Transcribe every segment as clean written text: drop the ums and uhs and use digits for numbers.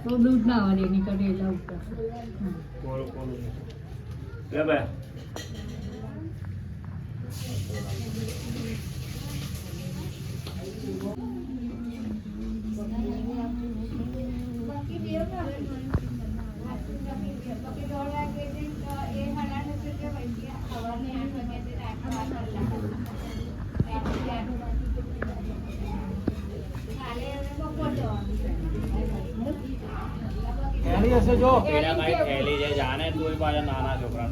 તો દૂધ ના વાળી નીકળે એટલે લે ભાઈ થેલી છે જાણે તું પાછા નાના છોકરા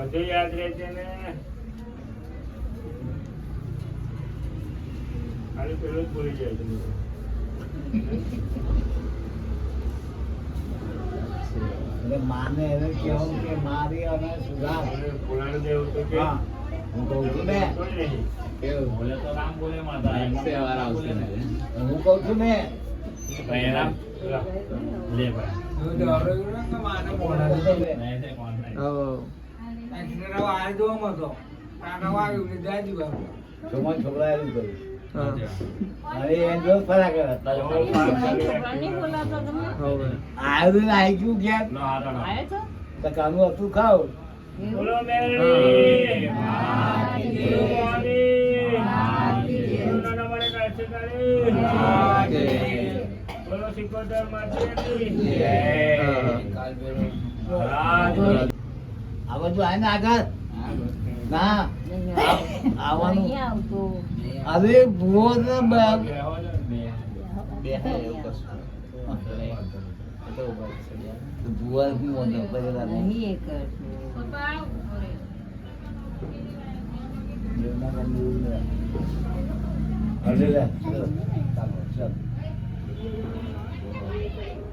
બધું યાદ રહે છે ને ખાલી પેલું જ ભૂલી જાય છે માને એને કેવું કે મારી અને સુધાર પુરાણ દેવું તો કે હું કહું છું ને બોલે તો રામ બોલે માતા હું કહું છું ને ભાઈ રામ લે ભાઈ છોકરા એવું કર્યું અરે એમ જો ફરક આવ્યું આવી ગયું ક્યાં કાનું હતું ખાવ બોલો મેરી બોલો સિકોતર માતાજી આ બધું આને આગળ ના આવવાનું અરે ભૂવો ને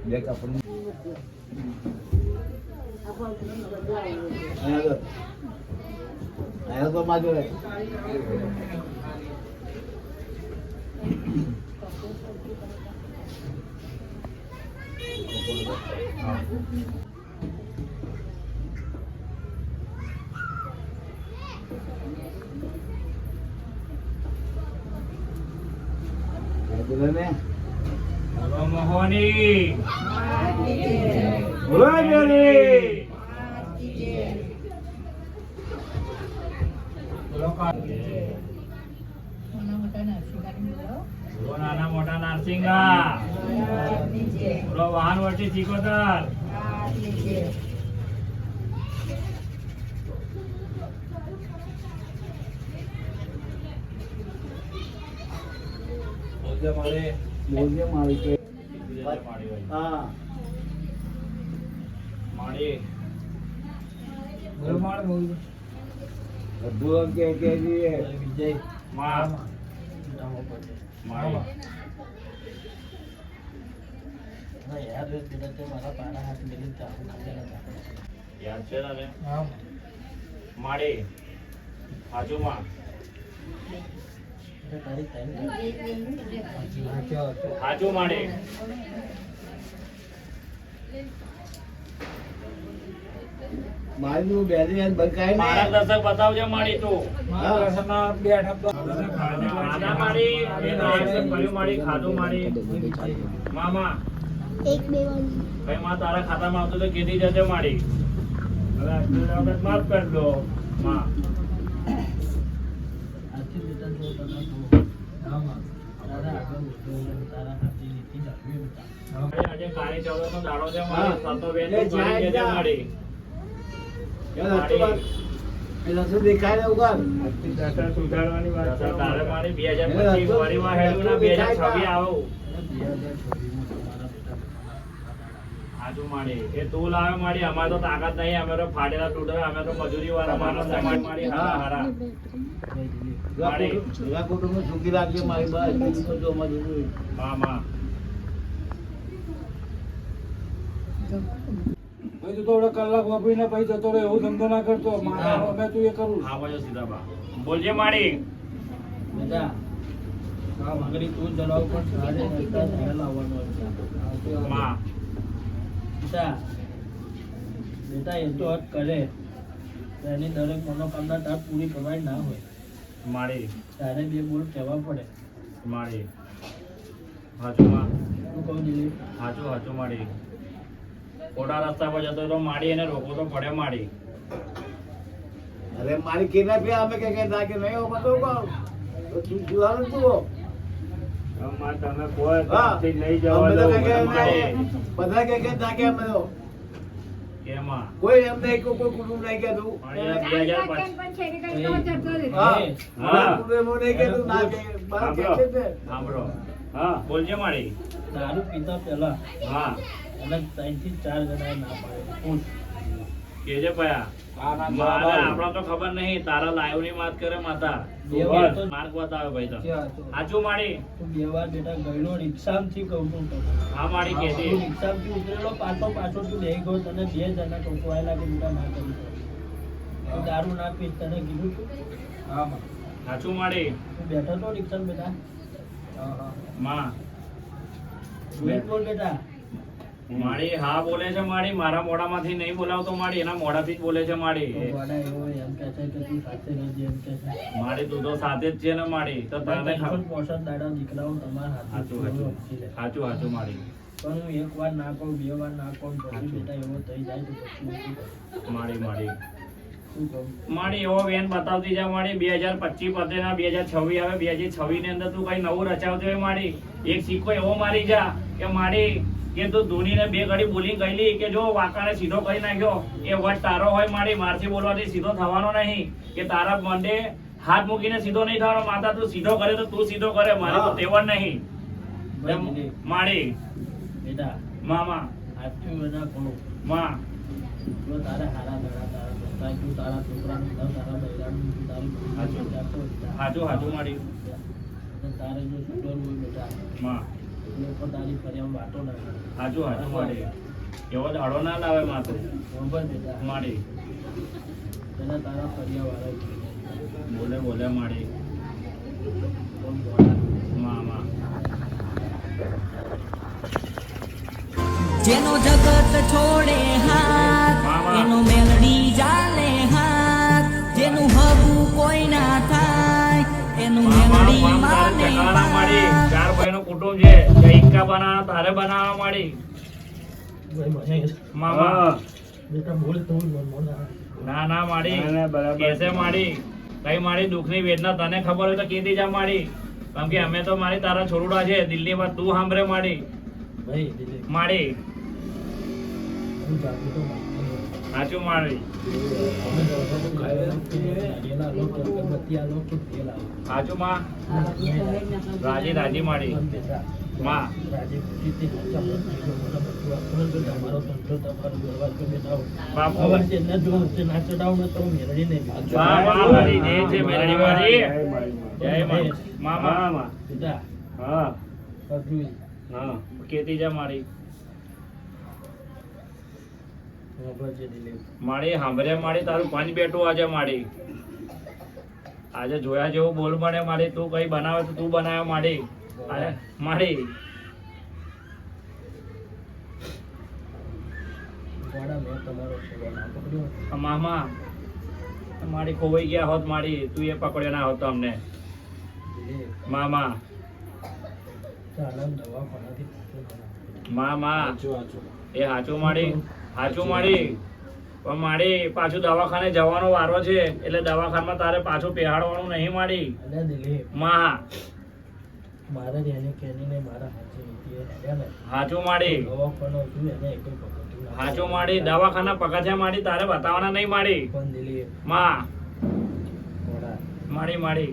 બે કપડું અહીંયા તો માજો રે મોહની બોલો મેરી નાના મોટા નારસિંગા બોલો વાહન વચ્ચે સિકોતર બોલજે મારી કે હા માડી બોલો માડ બોલ બધું કે વિજય માં માડી યાદ છે ને માડી હાજુમાં હાજુ માડી મારી બેરી બંકાય મારા દર્શક બતાવજો માડી તું ખાધા માડી માડી ખાધું માડી મામા એક બે વાર ભાઈ માં તારા ખાતામાં આવતું તો કીધી જશે માડી હવે આટલી વખત માફ કરી દો માં આજે કાળી ચૌદસનો દાડો છે મારી હા. સતોબેન એ તું જાય કરી દેજે જા. મારી. એ રસ્તો બાર. એ રસ્તો દેખાય ને ઉગાડ. દશા સુધારવાની વાત દશા કરો. તારે મારી એ 2025 રસ્તો- વરીમાં હેડું ના 2026 આવું. આજુ મારી એ તું લાવે મારી અમારે તો તાકાત નહીં અમે તો ફાટેલા તૂટેલા અમે તો મજૂરી વાળા માણસ સમાજ મારી હારા હારા મારી. એવા કુટુંબને સુખી રાખજે મારી બસ બીજું તો જો મજૂરી. મામા ભાઈ તું તો હવે કલાક વાપરીને પછી જતો રહે એવું ધંધો ના કરતો મારા મેં તું એ કરું હા બોલો સીતાબા બોલજે મારી. બેટા આ ભાગરી તું ચલાવ પણ સારે રસ્તા તારે લાવવાનો છે. માં બેટા બેટા એ તો હટ કરે તેની દરેક મનોકામના તાર પૂરી કરવાની ના હોય મારી તારે બે બોલ કહેવા પડે. મારી હાચું માં શું કહું દિલીપ? હાચું હાચું મારી. ખોટા રસ્તા પર જતો તો માડી એને રોકો તો પડે માડી. અરે મારી કિડનેપ અમે કે ના કે નહીં હો બધું કહું તો તું સુધારો તું હો. માં તમે કોઈ હા. ત્યાંથી નહીં અમે જવા તો દો કે માડી. બધા કે ના કે અમે તો કેમાં કોઈ એમ નહીં કોઈ કુટુંબ નહીં કહેતું. માડી 2005 હા હા. કુટુંબ નહીં કહેતું ના કે બહાર કે છે ને. સાંભળો હા બોલજે માડી. દારૂ પીતા પહેલા હા અને 3 થી 4 જણાએ ના પાડે. પૂછ. કેજે પયા મારે આપણા તો ખબર નહીં તારા લાઈવ ની વાત કરે માતા બે વાર તો- માર્ક બતાવે ભાઈ તો ક્યાં હતો? હાચું માડી. તું બે વાર બેટા ગયેલો રિક્ષામાંથી કહું છું તને. હા માડી તું કેજે રિક્ષામાંથી ઉતરેલો પાછો તું લઈ ગયો તને 2 જણા ટોકવાયેલા કે બેટા ના કરી તું દારૂ ના પીસ તને કીધું તું. હા માં. હાચું માડી. તું બેઠો તો રિક્ષામાં બેટા. હા હા માં જોઈ બોલ બેટા. માડી હા બોલે છે માડી મારા મોઢામાંથી નહીં બોલાવતો માડી એના મોઢાથી જ બોલે છે માડી. તો વડા એવો એમ કહે છે કે તું સાથે રહેજે એમ કહે છે. માડી તું તો સાથે જ છે ને માડી તો તને પણ ખબર. 65 દાડા દીકરાઓ તમારા હાથે હાચું હાચું હાચું હાચું માડી. પણ હું એક વાર ના કહું 2 વાર ના કહું પછી હાચું. બેટા એવો થઈ જાય તો પછી હું શું કરું? માડી માડી શું કહું? માડી એવો વેન બતાવતી જા માડી 2025 પતે ના 2026 આવે 2026 ની અંદર તું કઈ નવું રચાવતી હોય માડી એક સિક્કો એવો મારી જા કે માડી કે તું ધોનીને 2 ઘડી બોલી ગયેલી કે જો વાકાને સીધો કરી નાખ્યો એ વટ તારો હોય માડી મારથી બોલવાથી સીધો થવાનો નહીં કે તારા મંડે હાથ મૂકીને સીધો નહીં થવાનો માતા તું સીધો કરે તો તું સીધો કરે મારે તો તેવડ નહીં ભાઈ દિલીપ, માડી બેટા મામા આજથી બધા કહું માં જો તારે હારા દાડા તારા દોસ્તા તું તારા છોકરાનું ઘર તારા બૈરાનું તું તારી હાચું. બધી વિચારતો બેટા. હાચું હાચું માડી અને તારે જો સુધરવું હોય બેટા માં લોકો તારી ફરિયામાં વાતો ના કરે. હાચું હાચું માડી એવો દાડો ના લાવે માથે બરોબર બેટા માડી પેલા તારા ફરિયાવાળા બોલે બોલે માડી કોણ દોડા. મામા જેનો જગત છોડે હાથ મામા. એનો મેલડી ચાલે હાથ જેનું હગું કોઈ ના થાય એનું મેલડી માને માડી હાથ. 4 ભાઈનું કુટુંબ છે જે ઈક્કા બનાવવા તારે બનાવવા માડી ભાઈ મને મામા બેટા બોલ તો બોલ ના ના માડી કેસે માડી કઈ માડી દુઃખની વેદના તને ખબર હોય તો કીધી જા માડી કેમ કે અમે તો મારી તારા છોરુડા છે દિલ્હી માં તું સાંભળે માડી ભાઈ દિલીપ માડી હું જાગું તો માગતો. સાચું માડી અમે દવા તો ખાયેલા લોકો અગરબત્તી આ લોકો તેલ આવે. સાચું માં રાજી રાજી માડી પણ બેટા માં રાજી ખુશીથી સાચા મનથી જો મને બધું આપવાનું તો તમારો ધંધો તમારો વ્યવહાર તો બેટા બાપુ. હવે જેને જો તે ના ચડાવું ને તો હું મેળવી નહીં બેટા. માં માં મારી જય છે મેરડી મારી જય માં મામા બેટા હા અર્જુન હા કેતી જા મારી ખબર છે દિલીપ મારી સાંભળે મારી તારું પંચ બેઠું આજે મારી આજે જોયા જેવું બોલ મળે મારી તું કઈ બનાવે તો તું બનાવે મારી અરે મારી વાડા મેં તમારો સેવા ના પકડ્યો આ મામા મારી ખોવાઈ ગયા હોત મારી તું એ પકડ્યો ના હોત તો અમને દિલીપ મામા ચાલન દવાખાનાથી પૂછો ના. મામા એ હાચું મારી પણ મારી પાછું દવાખાને જવાનો વારો છે એટલે દવાખાનામાં તારે પાછું પહેરાડવાનું નહીં મારી અલ્યા દિલીપ માં મારે જ એને કહેને મારા હાથે નીકળી હેડ્યા ને હાચું માડી દવાખાનો હતું એને એક પગથિયું ના હાચું માડી દવાખાના પગથિયા માડી તારે બતાવવાના નહીં માડી પણ દિલી માં થોડા માડી માડી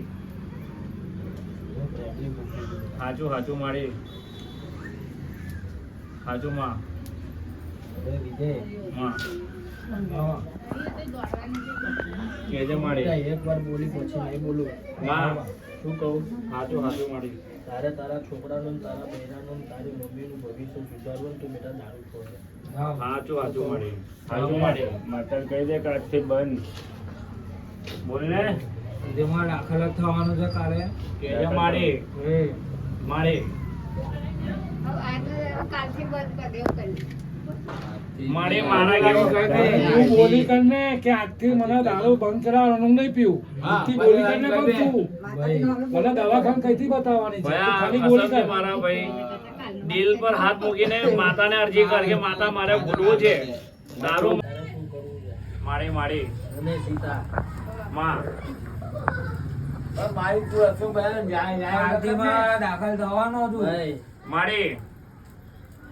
હું પ્રેમની મૂકી દીધું હાચું હાચું માડી હાચું માં હવે વિજય માં હા કેજે માડી એકવાર બોલી પછી નહીં બોલું હા. શું કહું હાચું હાચું માડી તારે તારા છોકરાનું ને તારા બહેરાનું ને તારી મમ્મીનું ભવિષ્ય સુધારવું ને તું બેટા દારૂ છોડે હાચું હાચું માડી હાચું માડી મટર કહી દે કે આજથી બંધ બોલ ને જેમાં દાખલ થવાનું છે કાલે કેજે માડી માડી કાલથી બંધ કરી દેવું કરી માડી મારા કેવું કહી દે તું બોલી કરને કે આજથી મને દારૂ બંધ કરાવવાનું નહીં પીવું આજથી બોલી કરને પણ તું મને દવાખાને કઈથી બતાવવાની છે તું ભયા ખાલી બોલી કસમથી કર મારા ભાઈ દિલ પર હાથ મૂકીને માતાને અરજી કર કે માતા મારે ભૂલવું છે દારૂ તારે શું કરવું છે માડી માડી અને સીતા માં દાખલ થવાનો છું માડી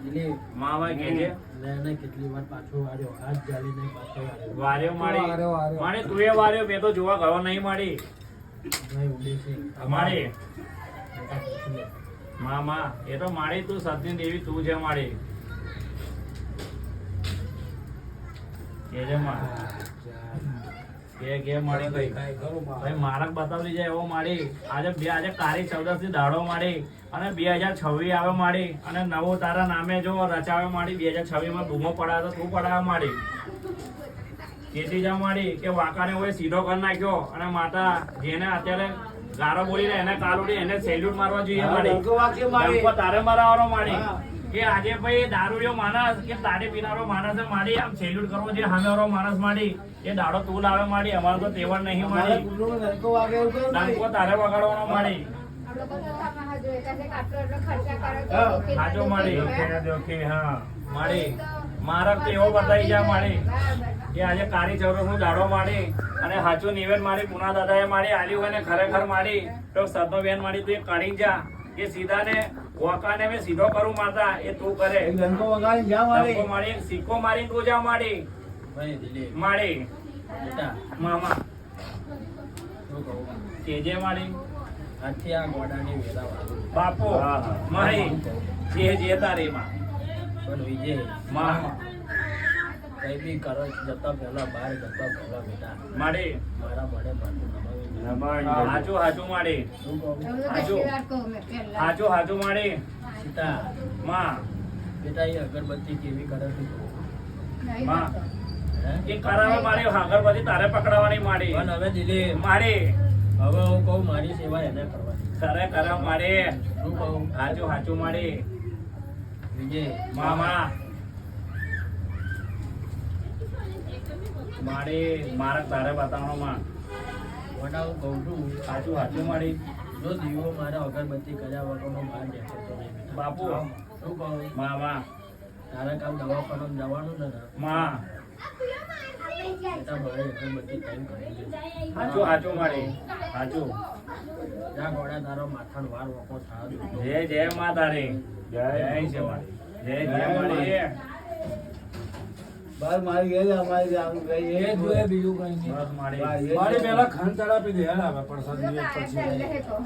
દિલીપ માવા કેજે એને કેટલી વાર પાછો વાર્યો હાથ જાલીને પાછો વાર્યો માડી માડી તું એ વાર્યો મેં તો જોવા ગયો નહીં માડી નહીં ઉદેશી માડી મામા એ તો માડી તું સતની દેવી તું છે માડી કેજે માં કે માડી કઈ ભાઈ મારક બતાવતી જાય એવો માડી આજે કારી 14 થી દાડો માડી અને 2026 આવે માડી અને નવો તારા નામે જો રચાવે માડી 2026 માં બૂમો પડાવે તો તું પડાવે માડી કેતી જા માડી કે વાકાને હોય સીધો કરી નાખ્યો અને માતા જેને અત્યારે ગારો બોલીને એને કાલુડી એને સેલ્યુટ મારવા જોઈએ માડી ડંકો તારે મારવાનો માડી કે આજે ભાઈ દારૂડિયો માણસ કે તારે પીનારો માણસ માડી આમ સેલ્યુટ કરવો જે સામેવાળો માણસ માડી એ દાડો તું લાવે માડી અમારો તો તેવડ નહીં માડી ડંકો તારે વગાડવાનો માડી હાજો માડી હા માડી મારા તો એવો બતાવી જા માડી કે આજે કાળી ચૌરસ નું દાડો માડી અને હાચું નિવેદ માડી પુના દાદાએ માડી આલ્યું હોય ને ખરેખર માડી તો સદનો બેન માડી તું એ કાઢી જા કે સીધા ને વોકાને મેં સીધો કરું માતા એ તું કરે ડંકો મારી એક સિક્કો મારી તું જા માડી ભાઈ દિલીપ માડી બેટા મામા શું કહું કેજે માડી આજથી આ ગોડાની વેલા વાળું બાપુ મારી જે તારી માં પણ વિજય માં કઈ બી કરો જતા પહેલા બહાર જતા પહેલા બેટા માડી મારા મને પાછું નમાવી હાચું હાચું માડી શું કહું હાચું હાચું માડી સીતા માં બેટા એ અગરબત્તી કેવી કરે છે માં હે એ કરાવે મારી અગરબત્તી તારે પકડાવાની માડી પણ હવે દિલીપ માડી હવે હું કહું મારી સેવા એને કરવાની કરે કરે માડી શું કહું હાચું હાચું માડી વિજય મામા માડી મારક તારે બતાવવાનો માં મોટા હું કહું છું હાચું હાચું માડી જો દીવો મારે અગરબત્તી કર્યા વગરનો બહાર દેખાતો નહીં બેટા. બાપુ શું કહું મામા તારે કામ દવાખાનામાં જવાનું છે ને માં બેટા મારે અગરબત્તી ટાઈમ કરી દે હાચું હાચું માડી હાચું જા ગોળા તારો માથાનો વાર વખો થવા દે જય જય માં તારી જય છે માડી જય જય માડી બીજું કઈ નહીં બસ માડી મારી પેલા ખાંડ ચડાપી દે હેડ આવે પ્રસાદ દિવસ પછી પણ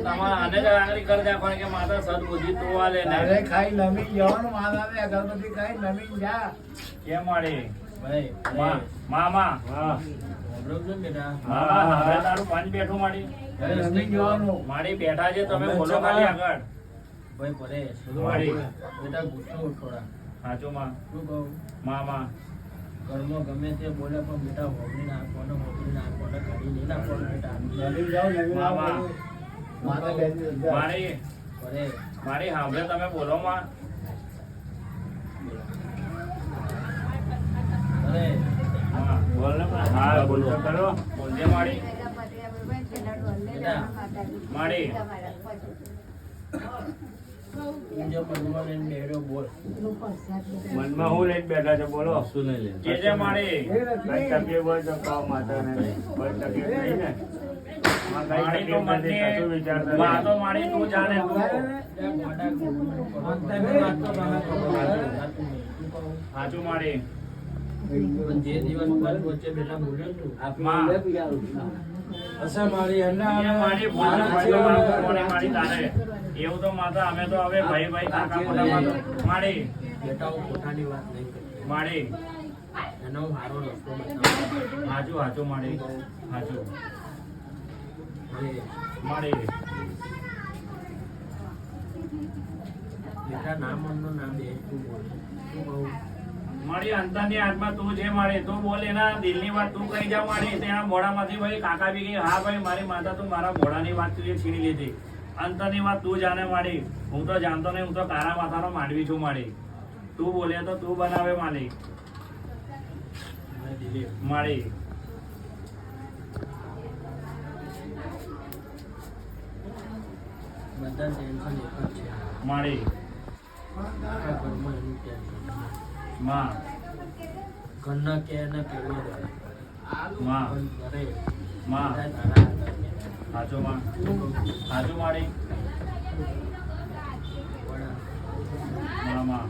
તમારે આને જ આંગળી કરી દે પણ કે માતા સદબુદ્ધિ તું આલે ને કેમ માડી ભાઈ મામા બરોબર બેટા મામા હવે તારું પાંચ બેઠું માડી માડી બેઠા છે તમે બોલો ખાલી આગળ ભાઈ પરેશ માડી બેટા ગુસ્સો થોડા હાચું માં શું કહું મામા ઘરમાં ગમે તે બોલે પણ બેટા હોબળી નાખવાનો કાઢી નહીં નાખવાનો બેટા મામા માડી પરેશ માડી સાંભળે તમે બોલો માં પરેશ બોલ ને હા બોલતો કરો બોલજે માડી માડી જો મનમાં લઈને બેડ્યો બોલ મનમાં હું લઈને બેઠા છે બોલો શું નહીં લે કે છે માડી કઈ તકલીફ હોય તો કહો માતાને બસ તકલીફ નહીં ને મારી તો મતની વાતો મારી તું જાણે તું સાચું મારી પણ જે દિવસ બાર વચ્ચે બેઠા બોલ્યો તું માં અસર મારી એમના એ મારી ભૂલ નથી, મારી તારે એવું તો માતા અમે તો હવે ભાઈ કાકા મોટા માતા મારી બેટા હું પોતાની વાત નહીં કરતો મારી એનો હું સારો રસ્તો બતાવું હાચું મારી હાચું હવે મારી બેટા ના મનનો ના બે તું બોલ શું કહું મારી અંતરની આત્મા તું છે મારી તું બોલ એના દિલની વાત તું કહી જા મારી તેના મોઢામાંથી ભાઈ કાકા બી કહી હા ભાઈ મારી માતા તું મારા મોઢાની વાત તું છીણી લીધી અંતરની વાત તું જાણે મારી હું તો જાણતો નહીં, હું તો તારા માથાનો માંડવી છું મારી તું બોલે તો તું બનાવે મારી મારી બધા ટેન્શન એક જ છે મારી આખા ઘરમાં એનું ટેન્શન માં ઘરના કે એને પેલો દે માં પણ ઘરે માં બધા તારા હાચું માં હાચું મારી વડા માં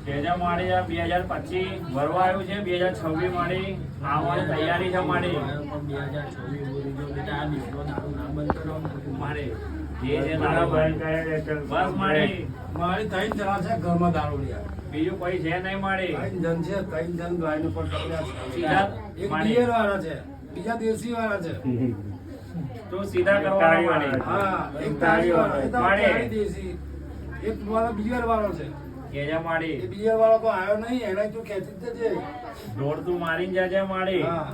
કેજા મારી આ 2025 ભરવા આવ્યું છે 2026 મારી આવવાની તૈયારી છે મારી પણ 2026 બોલી જો બેટા આ દિવસનો દારૂ ના બંધ કરો મારી જે જે તારા બંધ કરે બસ મારી મારી ત્રણ જણા છે ઘરમાં દારૂડિયા. બીજું કોઈ છે નહીં મારી ત્રણ જણ છે, ત્રણ જણ ગાયને પણ પકડ્યા છે. સીધા એક મારી બિયર વાળા છે, બીજા દેશી વાળા છે. તું સીધા કરવાનો મારી હા, એક તાળી વાળો, એક મારી. તાળી દેશી, એક વાળો બિયર વાળો છે. કેજા મારી એ બિયર વાળો તો આવ્યો નહીં, એને તું ખેંચી જ જજે. દોડ તું મારીને જાજે મારી હા,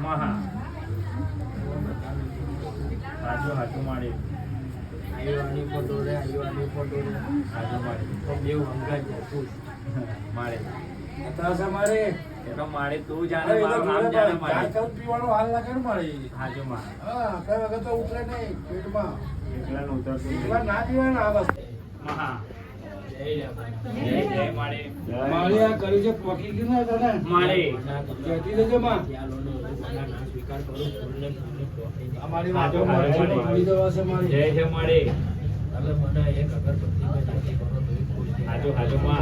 મહા હાચું મારી આઈવાની ફોટો રે આઈવાની ફોટો રે હાચું મારી તો બેવ હંગાઈ જાય ખુશ મારી અત્યારે છે મારે. એ તો મારી તું અરે જાણે એ તો મારું નામ જોડે જાણે ભાઈ, મારી ચા પીવાનો હાલ લાગે ને મારે. હાચું માં હા, કઈ વખત તો ઉતરે નહીં પેટમાં. એકલા ઉતરતું એકવાર ના પીવાય ને આ વસ્તુ. મહા જય જય મારી મારી આ કરી છે પકી ગયું ને તને. મારી કહેતી રહેજો માં. ખ્યાલોનો ના સ્વીકાર કરું ફૂલને ફૂલને પ્રોફિટ આ મારી હાચું વાતો મારી. મારી દવા છે મારી. જય મારી તમે મને એક અગરબત્તી પર જાતિ કરો તો એ ખુશ થાય. હાચું માં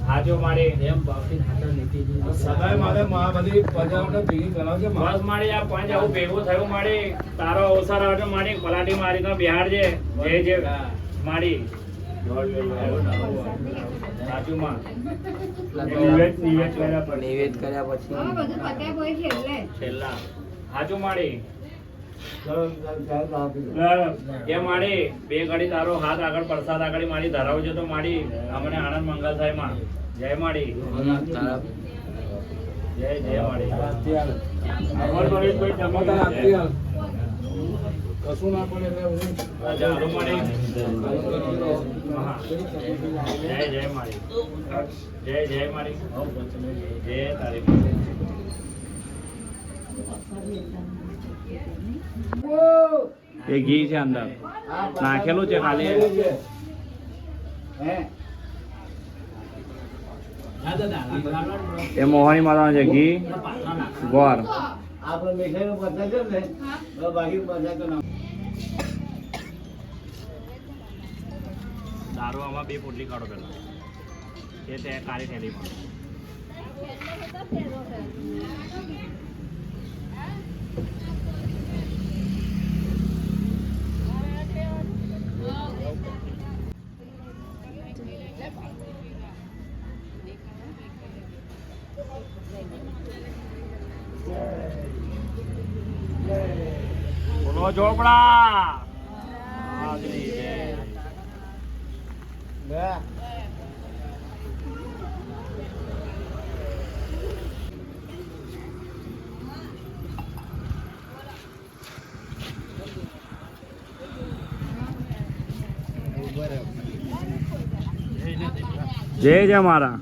હાચું મારી એમ ભાવથી ખાતર નીતિજી સદાય મારે માં બધી પ્રજાઓને ભેગી કરાવજે માં. બસ મારી આ પાંચ આવું ભેગું થયું મારી તારો અવસર આવજો મારી પલાટી મારી તો બિહાર છે જય જય મારી સાચું માં નિવેદ કર્યા પછી હા, બધું પત્યા હોય છે એટલે છેલ્લા સાચું મારી એ મારી બે ઘડી તારો હાથ આગળ પ્રસાદ આગળ મારી ધરાવજો તો મારી અમને આનંદ મંગલ થાય માં જય મારી જય જય મારી ટમાટર આપતી હાલ. કશું ના પડે એટલે બધું. ચાલો મારી જય જય મારી જય જય મારી જય તારી એ ઘી છે અંદર નાખેલું છે ખાલી એ મોહની માતા છે ઘી ગોર દારૂ આમાં 2 પોટલી કાઢો પેલા એ તે કાળી થેલીમાં બોલો ચોપડા જય જય મારા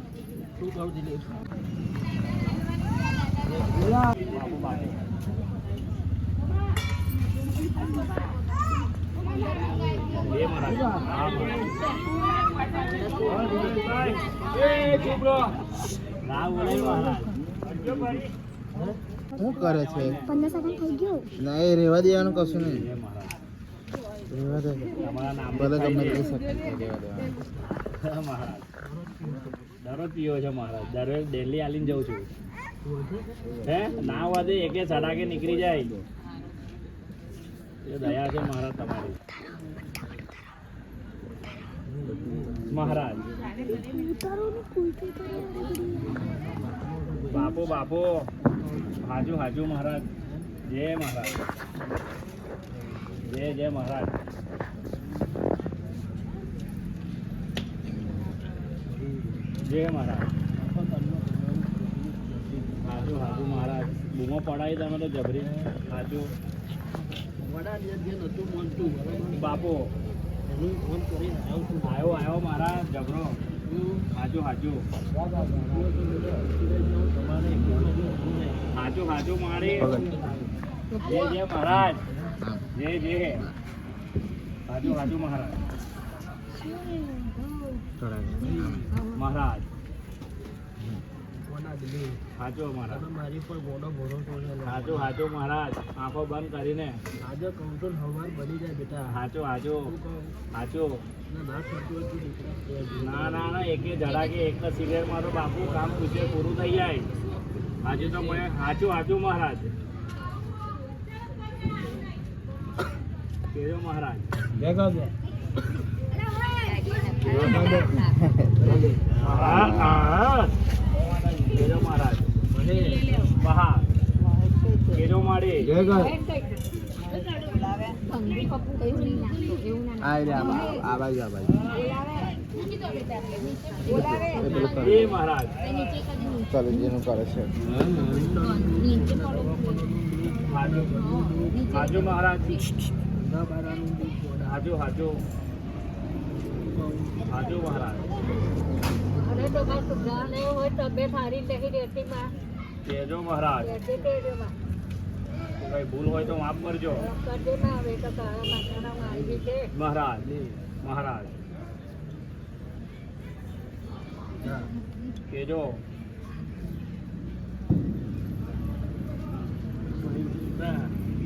શું કરે છે ના એ રેવા દેવાનું કશું નહીં રેવા દે ભલે ગમે તે શકે રેવા દેવાનું મહારાજ દરરોજ પીવો છે મહારાજ દરરોજ ડેલી આલીને જઉં છું હે ના વાદે એકે સડાકે નીકળી જાય એ દયા છે મહારાજ તમારી મહારાજ બાપુ બાપુ હાજુ હાજુ મહારાજ જય મહારાજ જય જય મહારાજ જય મહારાજ હાજુ હાજુ મહારાજ બૂમો પડાવી તમે તો જબરી હાજુ બાપુ આવ્યો મહારાજ જબરો હાજુ હાજુ હાજુ હાજુ મારી જય જય મહારાજ જય જય હાજુ હાજુ મહારાજ મહારાજ હાજો મહારાજ મારી પર મોટો ભરોસો છે હાજો હાજો મહારાજ આંખો બંધ કરીને આજે કહું તો હવાર બની જાય બેટા હાજો હાજો હાજો ના થતું હોય તો દીકરા ના ના ના એકે ધડાકે એક સિગરેટ મારો બાપુ કામ પૂછે પૂરું થઈ જાય આજે તો મને હાચું હાચું મહારાજ કેજો મહારાજ જય ગાજે કેજો મહારાજ બહાર કેજો માડી જય ગાય આ રે આ બાજુ એ મહારાજ ચાલો જેનું કરે છે હાજો મહારાજ હાજો હાજો હાજો મહારાજ અને તો કાંઈ સુવિધા નહીં હોય તબિયત સારી નહીં રહેતી માં કેજો મહારાજ રહેતી કહેજો માં કઈ ભૂલ હોય તો માફ કરજો કરજે માં હવે તો તારા માતાના આવી છે મહારાજ મહારાજ કેજો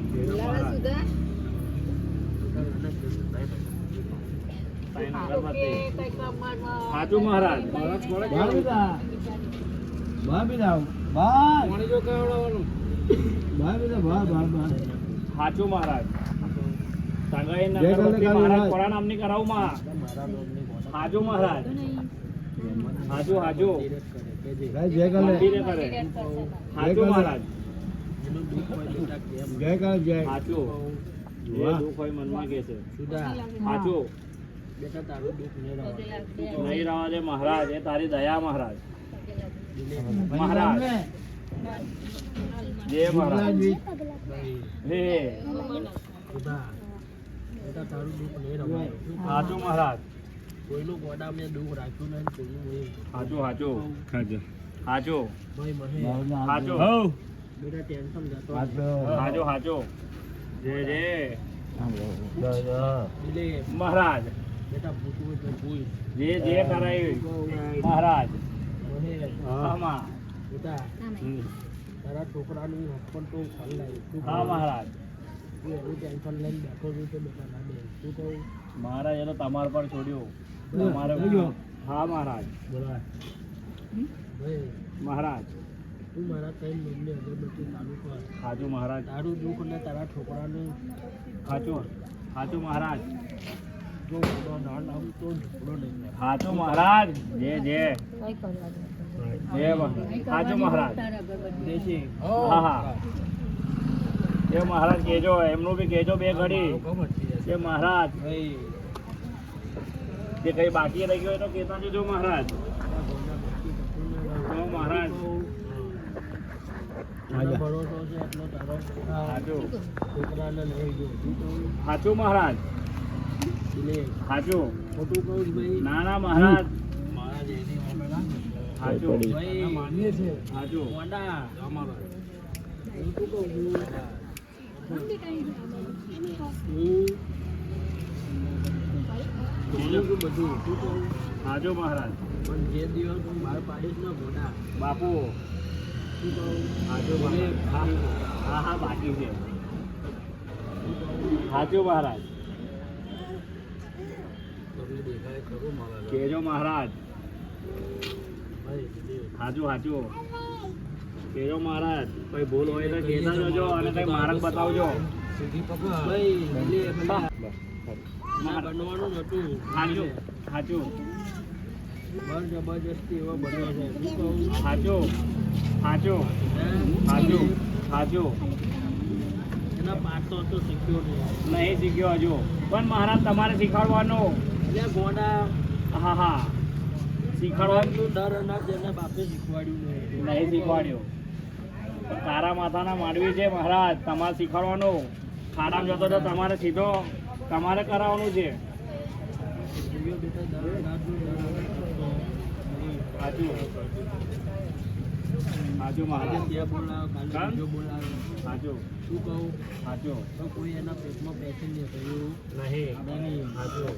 કેજો મહારાજ સાઈન અગરબત્તી કઈ કામમાં હાજુ મહારાજ હાચું મહારાજ સંગાઈ અગરબત્તી મહારાજ કોરા નામની કરાવું માં હાજુ મહારાજ હાજુ હાજુ મંદિરે કરે હાજુ મહારાજ હાચું જે દુઃખ હોય મનમાં કે છે હાચું બેટા તારું દુઃખ નહીં નહીં રહેવા દે મહારાજ એ તારી દયા મહારાજ મહારાજ જય મહારાજ હે બેટા તારું દુઃખ નહીં રવાય હાચું મહારાજ કોઈનું ગોડા મેં દુઃખ રાખ્યું નહીં કોઈનું નહીં હાચું હાચું હાચું ભાઈ મહે હાચું બેટા ટેન્શન જતો હાચું હાચું જય જય એટલે મહારાજ બેટા પૂછવું તો પૂછ જે જે કરાયું મહારાજ મહે આમાં બેટા તારા છોકરાનું હક પણ તો ફળ લાવી હા મહારાજ તું એનું ટેન્શન લઈને બેઠો છું તો બેટા ના દે શું કહું મહારાજ એ તો તમારા પર છોડ્યું તમારે હા મહારાજ બોલા ભાઈ મહારાજ તું મારા કઈ મમ્મી અગરબત્તી ચાલુ કર હાચું મહારાજ તારું દુઃખ ને તારા છોકરાનું હાચું હાચું મહારાજ જો મોટો ના લાવું તો ઝઘડો નહીં થાય. હાચું મહારાજ જય જય કઈ કરવા દે જય મહારાજ હાચું મહારાજ દેશી હા હા એ મહારાજ કેજો એમનું બી કેજો બે ઘડી કે મહારાજ ભાઈ જે કઈ બાકી રહી ગયો હોય તો કેતા જજો મહારાજ તો મહારાજ તારો ભરોસો છે એટલો તારો હાચું છોકરાને લઈ ગયો તું કહું હાચું મહારાજ એટલે હાચું ખોટું કહું ભાઈ ના ના મહારાજ મારા જેની અમે ના હાચું ભાઈ માનીએ છે હાચું મોડા અમારો હું શું કહું છું બોલું છું બધું શું કહું? હાચું મહારાજ પણ જે દિવસ હું બહાર પાડીશ ને મોટા બાપુ હા હા બાકી છે સાચું મહારાજ કેજો મહારાજ સાચું સાચું કેજો મહારાજ કોઈ ભૂલ હોય તો કહેતા જજો અને કઈ માર્ગ બતાવજો બનવાનું નતું સાચું સાચું જબરજસ્તી એવો બન્યો છે શું કહું? સાચું સાચું સાચું સાચું એના પાઠ તો શીખ્યો નહીં શીખ્યો હજુ પણ મહારાજ તમારે શીખવાડવાનું એટલે ગોડા હા હા શીખવાડવાનું ડર ના જેને બાપે શીખવાડ્યું નહીં શીખવાડ્યું પણ તારા માથાના માંડવી છે મહારાજ તમારે શીખવાડવાનું ખાડામાં જતો તો તમારે સીધો તમારે કરાવવાનું છે સાચું સાચું મહારાજ સાચું શું કહું સાચું તો કોઈ એના પેટમાં પેસી નહીં થયું નહીં સાચું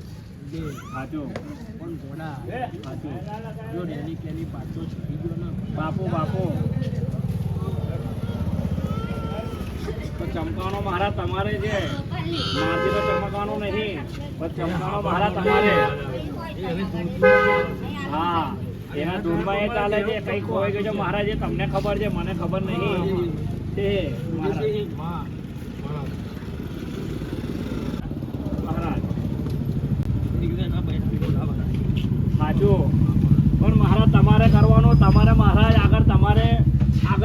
સાચું પણ ઘોડા સાચું જો રેલી કેલી પાછો શીખી ગયો ને બાપુ બાપુ તો ચમકાનો મહારાજ તમારે છે મારથી તો ચમકવાનો નહીં પણ ચમકાનો મહારાજ તમારે હા એના ધૂનમાં એ ચાલે છે કઈક હોય ગયું છે મહારાજ એ તમને ખબર છે મને ખબર નહીં તે મહારાજ સાચું પણ મહારાજ તમારે કરવાનું તમારે મહારાજ આગળ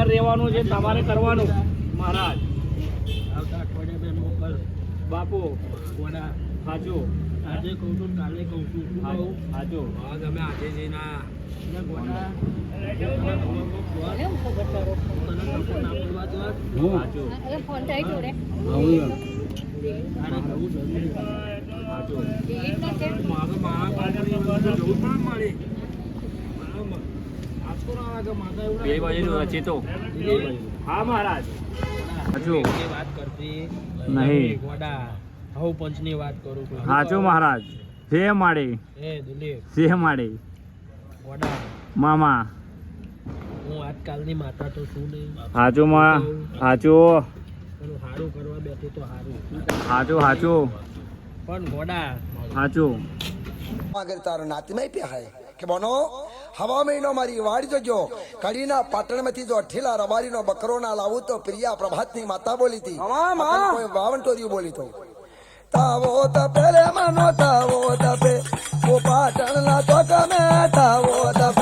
રહેવાનું છે તમારે કરવાનું મહારાજ આવતા અઠવાડિયા બેન મોકલ બાપુ ગોડા સાચું આજે કહું છું કાલે કહું છું શું કહું સાચું તમે આજે જઈને ગોડા એમ ખબર કરો તને ટકો ના પડવા દો સાચું એટલે ફોન થાય જોડે તારે જવું જરૂરી છે. સાચું એ નથી બે બાજુ રચિતો હા મહારાજ સાચું એ વાત કરતી નહીં. ગોડા હું પંચની વાત કરું છું સાચું મહારાજ જે માડી એ દિલીપ જે માડી ગોડા મામા હું આજકાલની માતા તો શું નહીં સાચું સાચું પેલું સારું કરવા બેઠું તો સારું સાચું સાચું પણ ગોડા સાચું અગર તારો નાતીમાં પ્યા હે કે બનો હવા મહિનો મારી વાડી જજો કડીના પાટણમાંથી જો ઠેલા રબારીનો બકરો ના લાવું તો પ્રિયા પ્રભાતની માતા બોલી હતી કોઈ વાવંટોરિયું બોલી તો તાવો તપે રે મનો તાવો તપે ઓ પાટણના તો ગમે તાવો તપે